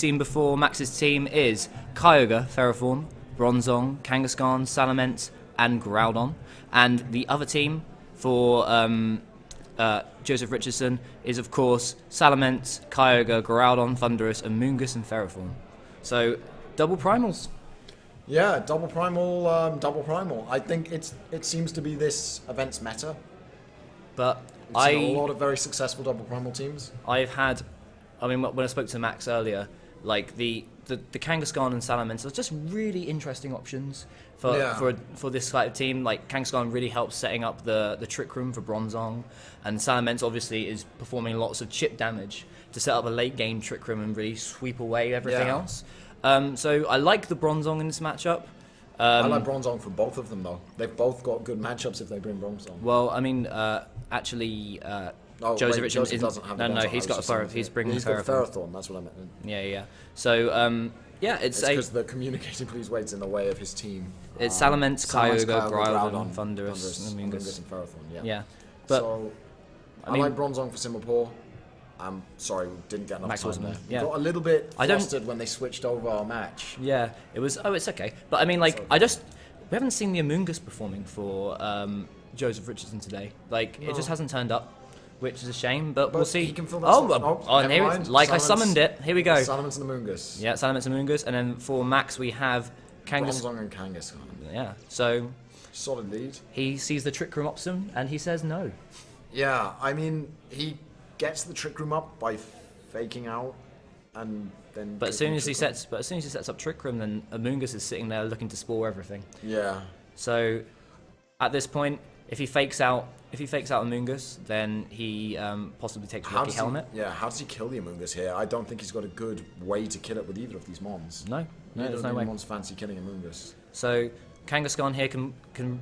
seen before, Max's team is Kyogre, Ferrothorn, Bronzong, Kangaskhan, Salamence, and Groudon. And the other team for Joseph Richardson is, of course, Salamence, Kyogre, Groudon, Thundurus, Amoonguss, and Ferrothorn. So, double primals. Yeah, double primal, double primal. I think it seems to be this event's meta. But I've seen a lot of very successful double primal teams. When I spoke to Max earlier, like the Kangaskhan and Salamence are just really interesting options for this type of team. Like Kangaskhan really helps setting up the Trick Room for Bronzong, and Salamence obviously is performing lots of chip damage to set up a late game Trick Room and really sweep away everything else. So I like the Bronzong in this matchup. I like Bronzong for both of them though. They've both got good matchups if they bring Bronzong. Well, I mean, Joseph Richardson doesn't have the no, Bronzong. he's got a Ferrothorn. He's bringing he's got Ferrothorn. That's what I meant. Yeah. So it's because the communicating please wait's in the way of his team. It's Salamence, Kyogre, Groudon, Thundurus, and Amoonguss. and Ferrothorn. Yeah, but so I like Bronzong for Singapore. I'm sorry, we didn't get enough Max time wasn't there. there. Yeah. Got a little bit flustered when they switched over our match. Yeah, it was. Oh, it's okay. But I mean, like, we haven't seen the Amoonguss performing for Joseph Richardson today. Like, it just hasn't turned up, which is a shame. But we'll see. He can fill that slot. And here it's like I summoned it. Here we go. Salamence and Amoonguss. Yeah, Salamence and Amoonguss, and then for Max we have Bronzong and Kangaskhan. Yeah, so solid lead. He sees the Trick Room option and he says no. Yeah, I mean he gets the Trick Room up by faking out, and then. But as soon as he sets up Trick Room, then Amoonguss is sitting there looking to spoil everything. Yeah. So, at this point, if he fakes out Amoonguss, then he possibly takes Rocky Helmet. How does he kill the Amoonguss here? I don't think he's got a good way to kill it with either of these mons. No, there's no way. Mons fancy killing Amoonguss. So Kangaskhan here can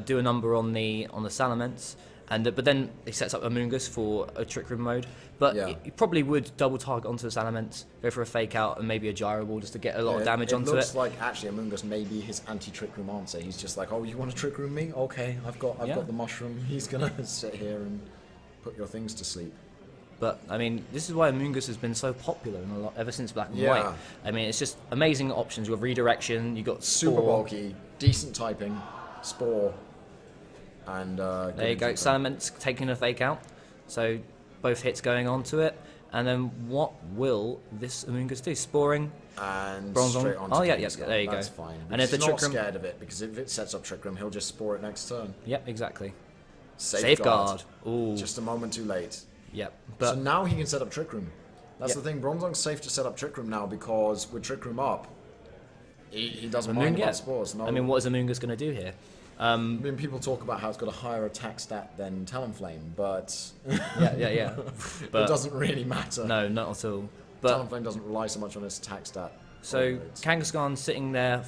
do a number on the Salamence. But then he sets up Amoonguss for a Trick Room mode. But he probably would double target onto the Salamence, go for a fake out and maybe a Gyro Ball just to get a lot of damage onto it. It looks like actually Amoonguss may be his anti-Trick Room answer. He's just like, oh, you want to Trick Room me? Okay, I've got the mushroom. He's gonna sit here and put your things to sleep. But I mean, this is why Amoonguss has been so popular ever since Black and White. I mean, it's just amazing options. You've got Redirection, you've got Spore. Super bulky, decent typing, Spore. And there you go, Salamence taking a fake out, so both hits going on to it. And then what will this Amoonguss do? Sporing and Bronzong. Straight on. Oh yeah, there you go. That's fine. And if the Trick Room, scared of it because if it sets up Trick Room, he'll just Spore it next turn. Yep, exactly. Safeguard. Ooh. Just a moment too late. Yep. So now he can set up Trick Room. That's the thing. Bronzong's safe to set up Trick Room now because with Trick Room up, he doesn't mind about spores. No. I mean, what is Amoonguss going to do here? I mean, people talk about how it's got a higher attack stat than Talonflame, but yeah. But it doesn't really matter. No, not at all. But Talonflame doesn't rely so much on its attack stat. So Kangaskhan sitting there,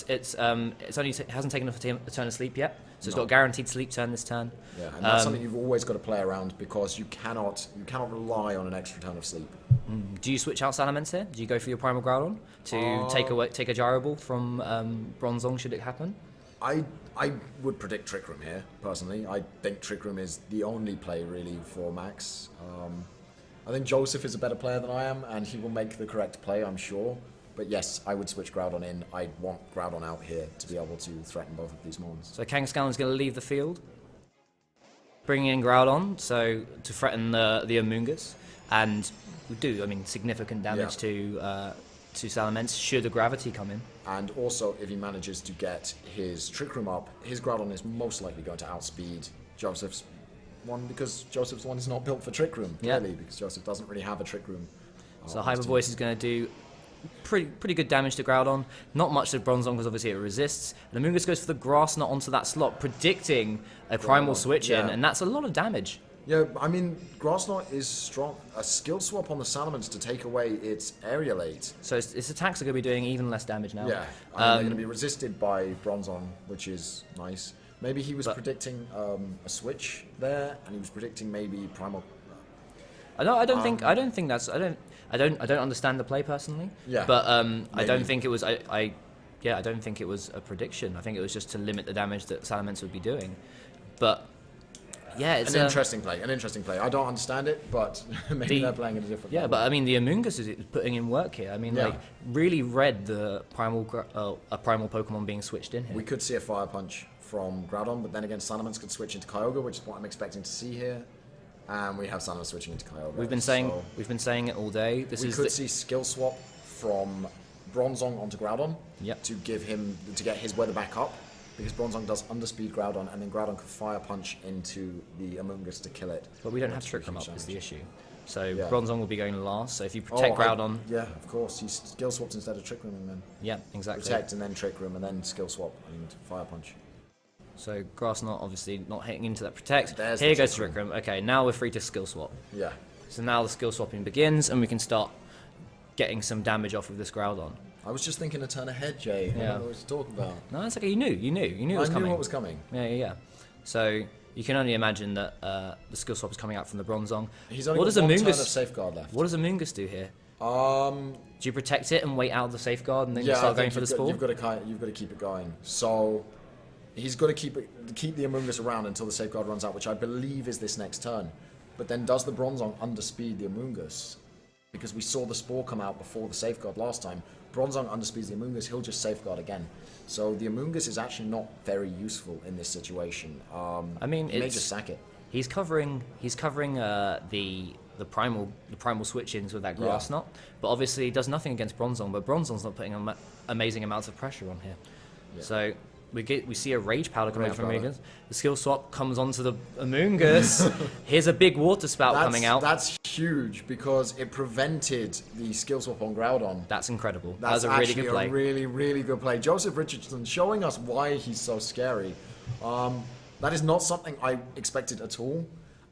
it hasn't taken a turn of sleep yet, so it's got a guaranteed sleep turn this turn. Yeah, and that's something you've always got to play around because you cannot rely on an extra turn of sleep. Do you switch out Salamence here? Do you go for your Primal Groudon to take a Gyro Ball from Bronzong should it happen? I would predict Trick Room here, personally. I think Trick Room is the only play, really, for Max. I think Joseph is a better player than I am, and he will make the correct play, I'm sure. But yes, I would switch Groudon in. I want Groudon out here to be able to threaten both of these mons. So Kangaskhan is going to leave the field, bringing in Groudon, so to threaten the Amoonguss. And we do, I mean, significant damage to Salamence should a Gravity come in. And also, if he manages to get his Trick Room up, his Groudon is most likely going to outspeed Joseph's one because Joseph's one is not built for Trick Room, clearly, because Joseph doesn't really have a Trick Room. So Hyper Voice is going to do pretty good damage to Groudon. Not much to Bronzong because obviously it resists. And Amoonguss goes for the Grass Knot onto that slot, predicting a Primal switch in, and that's a lot of damage. Yeah, I mean, Grass Knot is strong. A skill swap on the Salamence to take away its Aerialate. So its attacks are going to be doing even less damage now. Yeah, they're going to be resisted by Bronzong, which is nice. Maybe he was predicting a switch there, and he was predicting maybe Primal. I don't understand the play personally. Yeah. But I don't think it was. I don't think it was a prediction. I think it was just to limit the damage that Salamence would be doing. But Yeah, it's an interesting play. An interesting play. I don't understand it, but maybe they're playing it a different. Yeah, but I mean, the Amoonguss is putting in work here. I mean, like really read the primal a primal Pokemon being switched in here. We could see a Fire Punch from Groudon, but then again, Salamence could switch into Kyogre, which is what I'm expecting to see here. And we have Salamence switching into Kyogre. We've been saying it all day. We could see Skill Swap from Bronzong onto Groudon. Yep. To get his weather back up. Because Bronzong does underspeed Groudon, and then Groudon could Fire Punch into the Amoonguss to kill it. But we don't have Trick Room up, is the issue. So Bronzong will be going last, so if you protect Groudon... Yeah, of course. He Skill Swaps instead of Trick Rooming then. Yeah, exactly. Protect and then Trick Room, and then Skill Swap and Fire Punch. So Grass Knot obviously not hitting into that Protect. Here goes Trick Room. Okay, now we're free to Skill Swap. Yeah. So now the Skill Swapping begins, and we can start getting some damage off of this Groudon. I was just thinking a turn ahead, Jay. I don't know what you're talking about. No, it's okay. You knew it was coming. I knew what was coming. Yeah. So you can only imagine that the Skill Swap is coming out from the Bronzong. He's only got one turn of Safeguard left. What does Amoonguss do here? Do you protect it and wait out the Safeguard and then you start going for the Spore? You've got to keep it going. So he's got to keep the Amoonguss around until the Safeguard runs out, which I believe is this next turn. But then does the Bronzong underspeed the Amoonguss? Because we saw the Spore come out before the Safeguard last time. Bronzong underspeeds the Amoonguss, he'll just Safeguard again. So the Amoonguss is actually not very useful in this situation. I mean, he may just sack it. He's covering the primal switch-ins with that Grass Knot, but obviously he does nothing against Bronzong. But Bronzong's not putting amazing amounts of pressure on here. Yeah. So we see a Rage Powder coming out from Amoonguss. The Skill Swap comes onto the Amoonguss. Here's a big Water Spout coming out. That's huge because it prevented the Skill Swap on Groudon. That's incredible. That's a really good play. A really, really good play. Joseph Richardson showing us why he's so scary. That is not something I expected at all.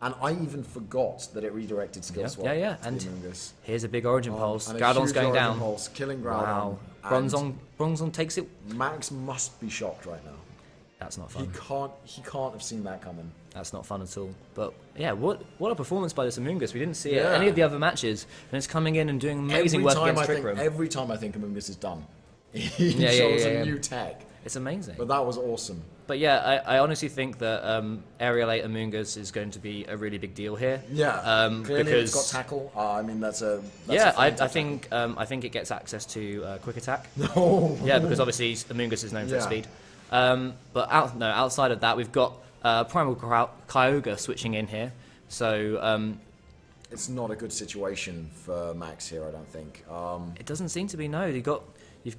And I even forgot that it redirected Skill Swap. Yeah. To And the Amoonguss. Here's a big Origin Pulse. Groudon's going down. Pulse, killing Groudon. Wow. Bronzong takes it. Max must be shocked right now. That's not fun. He can't have seen that coming. That's not fun at all. But yeah, what a performance by this Amoonguss. We didn't see it any of the other matches, and it's coming in and doing amazing work against Trick Room. Every time I think Amoonguss is done, he shows a new tech. It's amazing. But that was awesome. But yeah, I honestly think that Aerial 8 Amoonguss is going to be a really big deal here. Yeah, clearly because it's got tackle. I mean, I think it gets access to Quick Attack. No. Yeah, because obviously Amoonguss is known for its speed. But outside of that, we've got Primal Kyogre switching in here. So it's not a good situation for Max here, I don't think. It doesn't seem to be. No, you've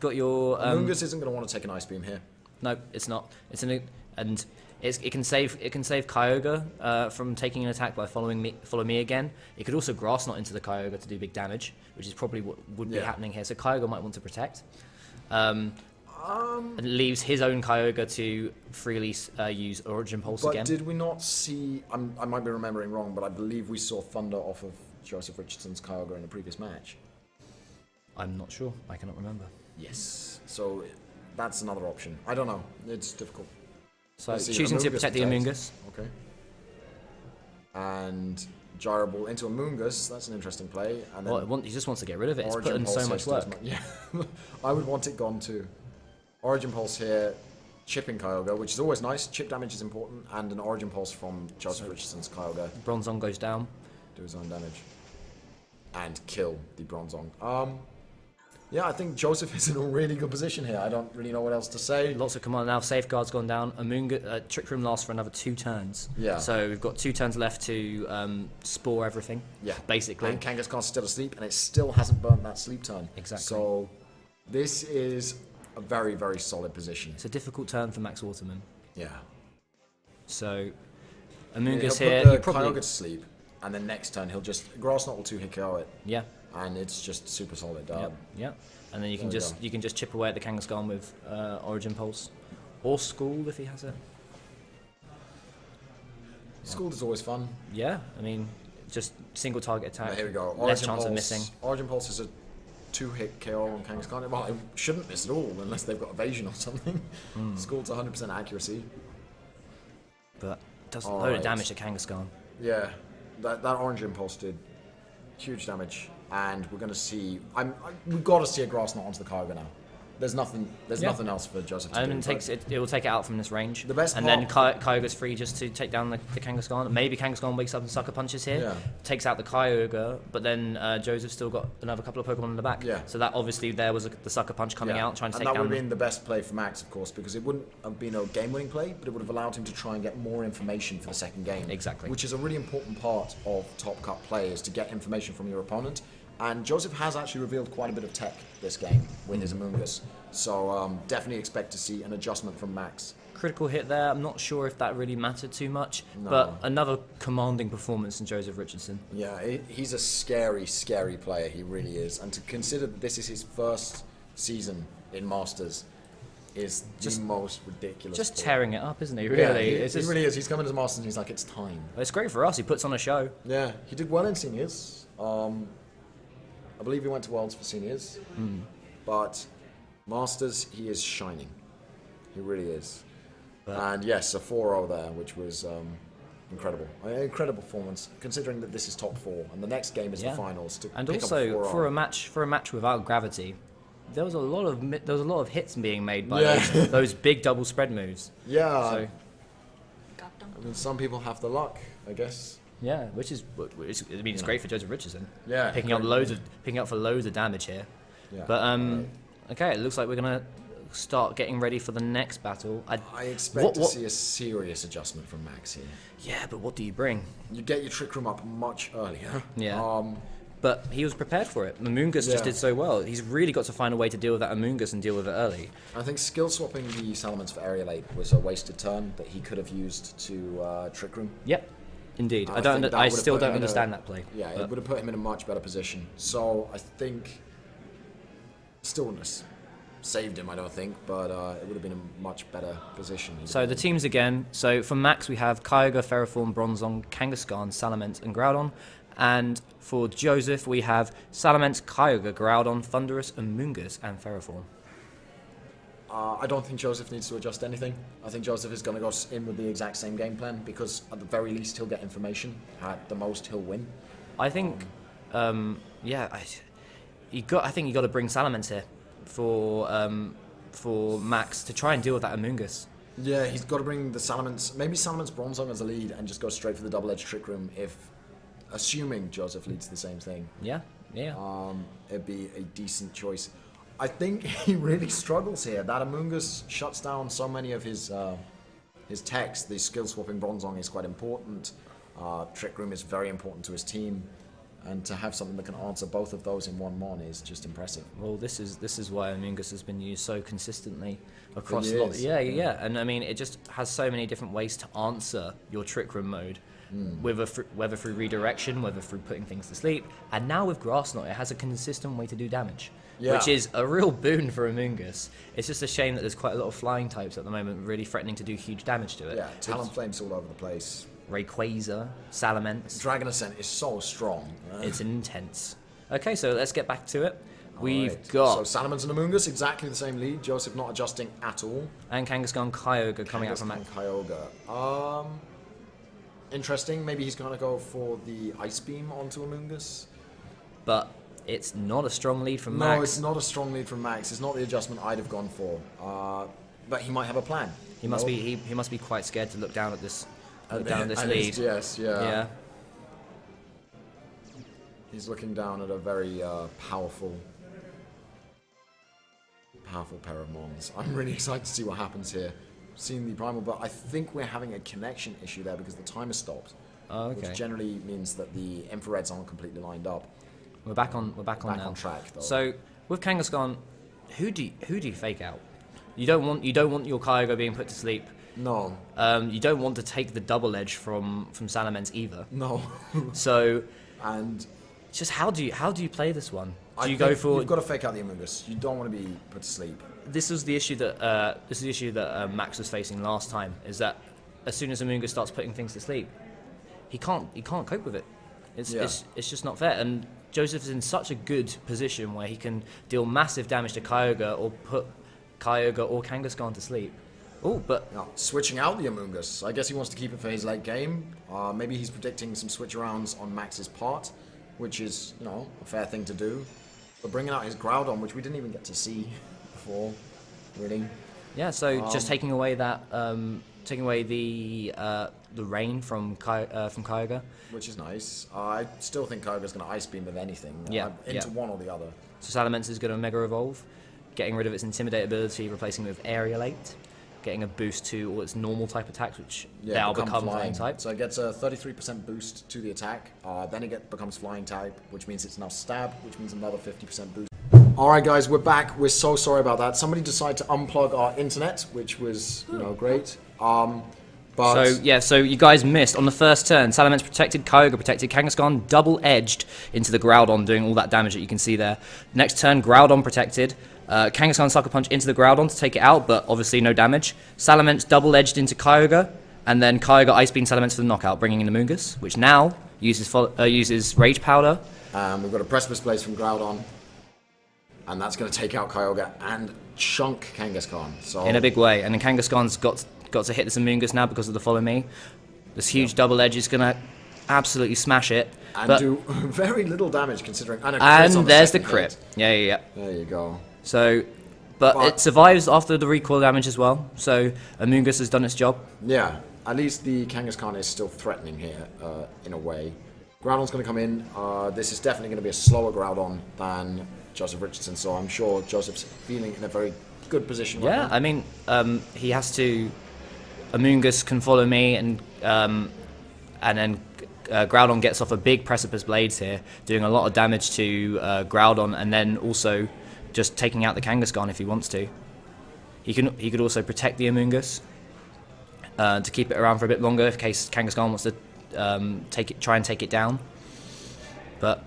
got your Amoonguss isn't going to want to take an Ice Beam here. No, it's not. It can save Kyogre from taking an attack by follow me again. It could also Grass Knot into the Kyogre to do big damage, which is probably what would be happening here. So Kyogre might want to protect. And leaves his own Kyogre to freely use Origin Pulse again. But did we not see... I might be remembering wrong, but I believe we saw Thunder off of Joseph Richardson's Kyogre in a previous match. I'm not sure. I cannot remember. Yes. So that's another option. I don't know. It's difficult. So choosing to protect the Amoonguss. Okay. And Gyro Ball into Amoonguss. That's an interesting play. And then he just wants to get rid of it. It's put in so much work. Yeah. I would want it gone too. Origin Pulse here, chipping Kyogre, which is always nice. Chip damage is important, and an Origin Pulse from Joseph Richardson's Kyogre. Bronzong goes down. Do his own damage. And kill the Bronzong. Yeah, I think Joseph is in a really good position here. I don't really know what else to say. Lots of command now. Safeguard's gone down. Trick Room lasts for another 2 turns. Yeah. So we've got 2 turns left to Spore everything. Yeah. Basically. And Kangaskhan's still asleep, and it still hasn't burnt that sleep turn. Exactly. So this is a very, very solid position. It's a difficult turn for Max Waterman. Yeah. So Amoonguss he'll here. Put the Kyogre to sleep, and then next turn he'll just Grass Knot will 2-hit KO it. Yeah. And it's just super solid. Yeah. And then you can just chip away at the Kangaskhan with Origin Pulse, or School if he has it. School is always fun. Yeah, I mean, just single target attack. Here we go. Less chance of missing. Origin Pulse is a 2-hit KO on Kangaskhan. Well, it shouldn't miss at all unless they've got evasion or something. School's 100% accuracy. But it does a load of damage to Kangaskhan. Yeah, that Origin Pulse did huge damage. And we're going to see... we've got to see a Grass Knot onto the Kyogre now. There's nothing else for Joseph to do. And it will take it out from this range. The best and then Kyogre's free just to take down the Kangaskhan. Maybe Kangaskhan wakes up and sucker punches here, takes out the Kyogre, but then Joseph's still got another couple of Pokemon in the back. Yeah. So that obviously there was the sucker punch coming out, trying to take down. And that would have been the best play for Max, of course, because it wouldn't have been a game-winning play, but it would have allowed him to try and get more information for the second game. Exactly. Which is a really important part of Top Cut play, is to get information from your opponent. And Joseph has actually revealed quite a bit of tech this game with his Amoonguss. So definitely expect to see an adjustment from Max. Critical hit there. I'm not sure if that really mattered too much, but another commanding performance from Joseph Richardson. Yeah, he's a scary, scary player. He really is. And to consider that this is his first season in Masters is the most ridiculous. Just tearing it up, isn't he? Really, he really is. He's coming to Masters and he's like, it's time. It's great for us. He puts on a show. Yeah, he did well in seniors. I believe he went to Worlds for seniors, but Masters, he is shining. He really is. And yes, a 4-0 there, which was incredible. An incredible performance, considering that this is top 4 and the next game is the finals. And also for a match without gravity, there was a lot of hits being made by those big double spread moves. Yeah. So, I mean, some people have the luck, I guess. Yeah, it's great for Joseph Richardson. Yeah, picking up for loads of damage here. Yeah. But okay, it looks like we're gonna start getting ready for the next battle. I expect to see a serious adjustment from Max here. Yeah, but what do you bring? You get your Trick Room up much earlier. Yeah. But he was prepared for it. Amoonguss just did so well. He's really got to find a way to deal with that Amoonguss and deal with it early. I think skill swapping the Salamence for Aerialate was a wasted turn that he could have used to Trick Room. Yep. Indeed. I still don't understand that play. Yeah, it would have put him in a much better position. So I think Stillness saved him, I don't think, but it would have been a much better position. So the teams again. So for Max, we have Kyogre, Ferrothorn, Bronzong, Kangaskhan, Salamence, and Groudon. And for Joseph, we have Salamence, Kyogre, Groudon, Thundurus, Amoonguss, and Ferrothorn. I don't think Joseph needs to adjust anything. I think Joseph is going to go in with the exact same game plan because at the very least he'll get information. At the most he'll win. I think, I think you got to bring Salamence here for Max to try and deal with that Amoonguss. Yeah, he's got to bring the Salamence, maybe Salamence Bronzong as a lead and just go straight for the double-edged Trick Room assuming Joseph leads the same thing. Yeah. It'd be a decent choice. I think he really struggles here. That Amoonguss shuts down so many of his techs. The skill swapping Bronzong is quite important. Trick Room is very important to his team, and to have something that can answer both of those in one mon is just impressive. Well, this is why Amoonguss has been used so consistently across a lot. Yeah. And I mean, it just has so many different ways to answer your Trick Room mode. Whether through redirection, whether through putting things to sleep, and now with Grass Knot, it has a consistent way to do damage, which is a real boon for Amoonguss. It's just a shame that there's quite a lot of flying types at the moment, really threatening to do huge damage to it. Yeah, Talonflame's all over the place. Rayquaza, Salamence. Dragon Ascent is so strong. It's intense. Okay, so let's get back to it. We've got... So Salamence and Amoonguss, exactly the same lead. Joseph not adjusting at all. And Kangaskhan, Kyogre coming out from Max. Kyogre. Interesting. Maybe he's going to go for the Ice Beam onto Amoonguss. But it's not a strong lead from Max. No, it's not a strong lead from Max. It's not the adjustment I'd have gone for. But he might have a plan. He must be quite scared to look down at this lead. Yes, yeah. He's looking down at a very powerful pair of mons. I'm really excited to see what happens here. Seen the primal, but I think we're having a connection issue there because the timer stopped. Oh, okay. Which generally means that the infrareds aren't completely lined up. We're back on on track though. So with Kangaskhan, who do you fake out? You don't want your Kyogre being put to sleep. No. You don't want to take the double edge from Salamence either. No. So and just how do you play this one? You've got to fake out the Amoonguss. You don't want to be put to sleep. This was the issue that Max was facing last time. Is that as soon as Amoonguss starts putting things to sleep, he can't cope with it. It's just not fair. And Joseph is in such a good position where he can deal massive damage to Kyogre or put Kyogre or Kangaskhan to sleep. Oh, but switching out the Amoonguss. I guess he wants to keep it for his late game. Maybe he's predicting some switch arounds on Max's part, which is a fair thing to do. But bringing out his Groudon, which we didn't even get to see before, really. Yeah, so just taking away that, taking away the rain from Kyogre. Which is nice. I still think Kyogre's going to Ice Beam with anything. Into one or the other. So Salamence is going to Mega Evolve, getting rid of its Intimidate ability, replacing it with Aerialate, getting a boost to all its normal type attacks, which now become flying type. So it gets a 33% boost to the attack, then it becomes flying type, which means it's now stab, which means another 50% boost. Alright guys, we're back. We're so sorry about that. Somebody decided to unplug our internet, which was, great. So you guys missed on the first turn. Salamence protected, Kyogre protected, Kangaskhan double-edged into the Groudon, doing all that damage that you can see there. Next turn, Groudon protected. Kangaskhan Sucker Punch into the Groudon to take it out, but obviously no damage. Salamence double-edged into Kyogre, and then Kyogre Ice Beam Salamence for the knockout, bringing in the Amoonguss, which now uses Rage Powder. We've got a Precipice Blaze from Groudon, and that's going to take out Kyogre and chunk Kangaskhan. So in a big way, and then Kangaskhan's got to hit this Amoonguss now because of the Follow Me. This huge double edge is going to absolutely smash it. And do very little damage considering... And there's the crit. Yeah. There you go. So, but it survives after the recoil damage as well. So Amoonguss has done its job. Yeah, at least the Kangaskhan is still threatening here, in a way. Groudon's going to come in. This is definitely going to be a slower Groudon than Joseph Richardson, so I'm sure Joseph's feeling in a very good position right now. I mean, he has to... Amoonguss can Follow Me, and then Groudon gets off a big Precipice Blades here, doing a lot of damage to Groudon, and then also just taking out the Kangaskhan if he wants to. He could also protect the Amoonguss to keep it around for a bit longer in case Kangaskhan wants to try and take it down. But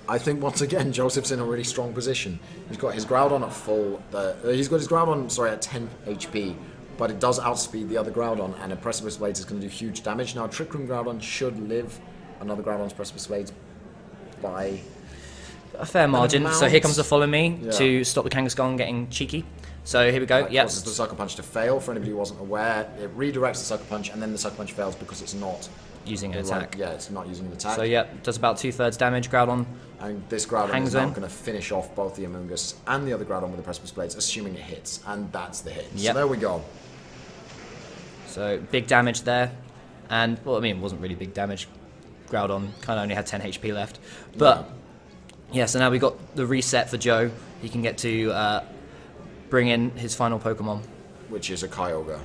I think once again Joseph's in a really strong position. He's got his Groudon at full. He's got his Groudon, at 10 HP, but it does outspeed the other Groudon, and a Precipice Blades is going to do huge damage. Now, Trick Room Groudon should live another Groudon's Precipice Blades by a fair margin. So here comes the Follow Me to stop the Kangaskhan getting cheeky. So here we go. That causes the Sucker Punch to fail. For anybody who wasn't aware, it redirects the Sucker Punch, and then the Sucker Punch fails because it's not using an attack. It's not using an attack. So does about 2/3 damage. Groudon. And this Groudon is now going to finish off both the Amoonguss and the other Groudon with the Precipice Blades, assuming it hits, and that's the hit. So there we go. So big damage there, and it wasn't really big damage. Groudon kind of only had 10 HP left, but so now we got the reset for Joe. He can get to bring in his final Pokemon, which is a Kyogre.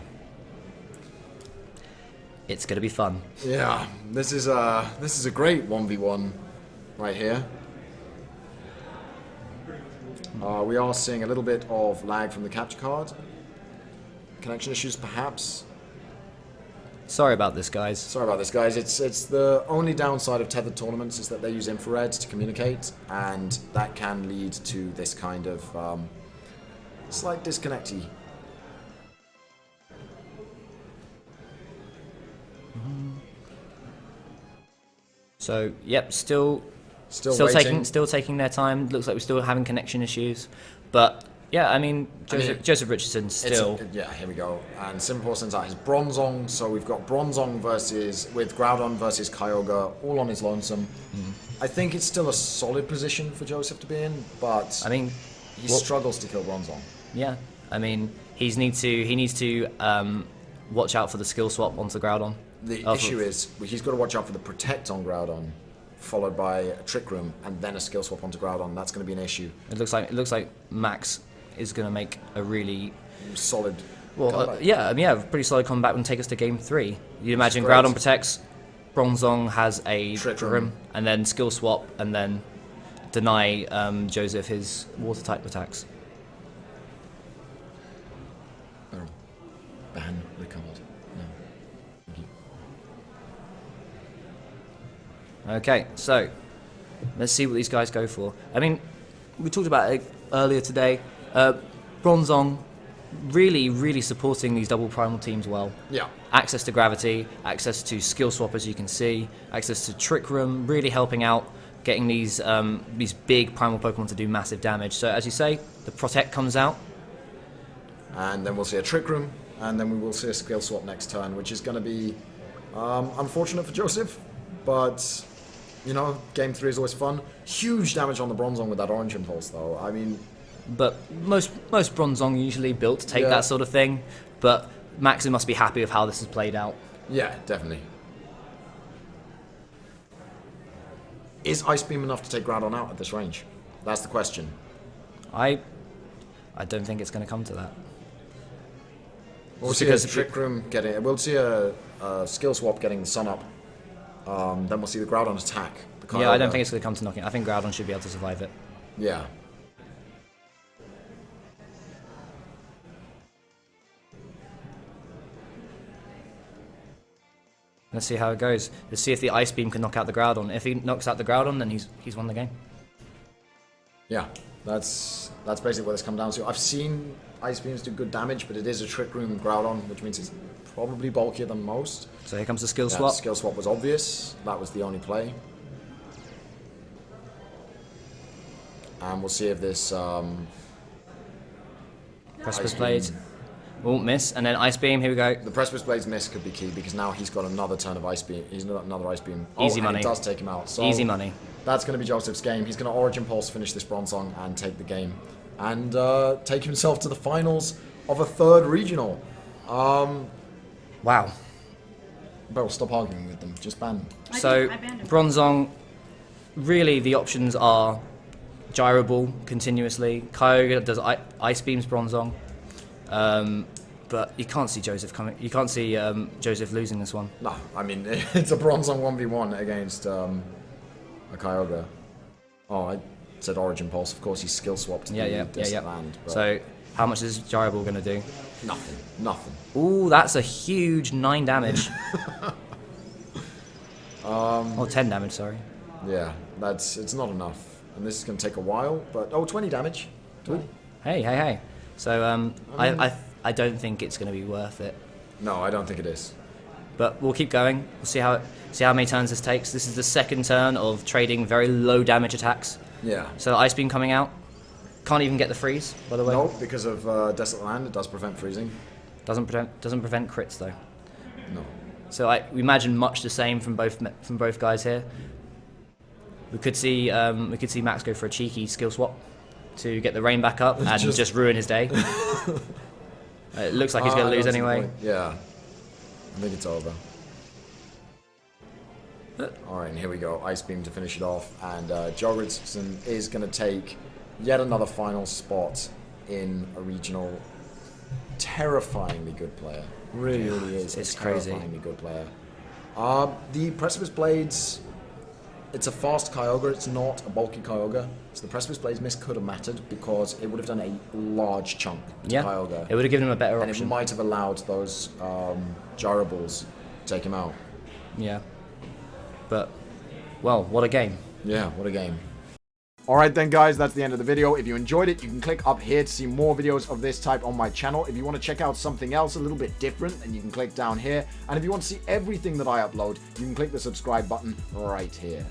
It's gonna be fun. Yeah, this is a great 1v1 right here. We are seeing a little bit of lag from the capture card. Connection issues, perhaps. Sorry about this, guys. It's the only downside of tethered tournaments is that they use infrared to communicate, and that can lead to this kind of slight disconnecty. So still taking their time. Looks like we're still having connection issues, but Joseph Richardson still. Here we go. And Simple sends out his Bronzong, so we've got Bronzong with Groudon versus Kyogre, all on his lonesome. I think it's still a solid position for Joseph to be in, but he struggles to kill Bronzong. Yeah, he needs to watch out for the skill swap onto Groudon. The issue is he's got to watch out for the Protect on Groudon, followed by a Trick Room, and then a skill swap onto Groudon. That's going to be an issue. It looks like Max is going to make a really solid. Pretty solid comeback and take us to game 3. You'd imagine Groudon protects, Bronzong has a Trick Room, and then skill swap, and then deny Joseph his water type attacks. Ban record. Okay, so let's see what these guys go for. We talked about it earlier today. Bronzong really, really supporting these double primal teams well. Yeah. Access to Gravity, access to Skill Swap, as you can see, access to Trick Room, really helping out getting these big primal Pokemon to do massive damage. So as you say, the Protect comes out. And then we'll see a Trick Room, and then we will see a Skill Swap next turn, which is going to be unfortunate for Joseph, but You know, game 3 is always fun. Huge damage on the Bronzong with that orange impulse, though. I mean... But most Bronzong usually built to take that sort of thing. But Maxim must be happy with how this has played out. Yeah, definitely. Is Ice Beam enough to take Groudon out at this range? That's the question. I don't think it's going to come to that. We'll see a Trick Room getting... We'll see a Skill Swap getting the Sun Up. Then we'll see the Groudon attack. Yeah, I don't think it's going to come to knocking. I think Groudon should be able to survive it. Yeah. Let's see how it goes. Let's see if the Ice Beam can knock out the Groudon. If he knocks out the Groudon, then he's won the game. Yeah, that's basically what it's come down to. I've seen Ice Beams do good damage, but it is a Trick Room Groudon, which means it's probably bulkier than most. So here comes the Skill Swap. The Skill Swap was obvious. That was the only play. And we'll see if this... Precipice Blade won't miss, and then Ice Beam, here we go. The Precipice Blade's miss could be key, because now he's got another turn of Ice Beam. He's got another Ice Beam. Easy money. And it does take him out. So easy money. That's going to be Joseph's game. He's going to Origin Pulse, finish this Bronzong, and take the game. And take himself to the finals of a 3rd regional. Wow. Bro, stop arguing with them. Just ban them. So, Bronzong, really the options are Gyro Ball continuously. Kyogre does Ice Beams Bronzong. But you can't see Joseph coming. You can't see Joseph losing this one. No, I mean, it's a Bronzong 1v1 against a Kyogre. Oh, I said Origin Pulse. Of course, he's skill swapped to the land. So, how much is Gyro Ball going to do? Nothing. Ooh, that's a huge 9 damage. 10 damage, sorry. Yeah, it's not enough. And this is going to take a while, but... 20 damage. 20. Hey. So, I don't think it's going to be worth it. No, I don't think it is. But we'll keep going. We'll see how many turns this takes. This is the 2nd turn of trading very low damage attacks. Yeah. So Ice Beam coming out. Can't even get the freeze, by the way. No, because of Desolate Land, it does prevent freezing. Doesn't prevent crits though. No. So we imagine much the same from both guys here. We could see Max go for a cheeky skill swap to get the rain back up and just ruin his day. It looks like he's going to lose anyway. Yeah. I think it's over. Alright, and here we go. Ice Beam to finish it off. And Joe Richardson is going to take yet another final spot in a regional. Terrifyingly good player. Really is. It's crazy. Terrifyingly good player. The Precipice Blades... It's a fast Kyogre, it's not a bulky Kyogre. So the Precipice Blade's miss could have mattered because it would have done a large chunk to Kyogre. It would have given him a better option. And it might have allowed those Gyro Balls to take him out. Yeah. But, well, what a game. Yeah, what a game. Alright then guys, that's the end of the video. If you enjoyed it, you can click up here to see more videos of this type on my channel. If you want to check out something else a little bit different, then you can click down here. And if you want to see everything that I upload, you can click the subscribe button right here.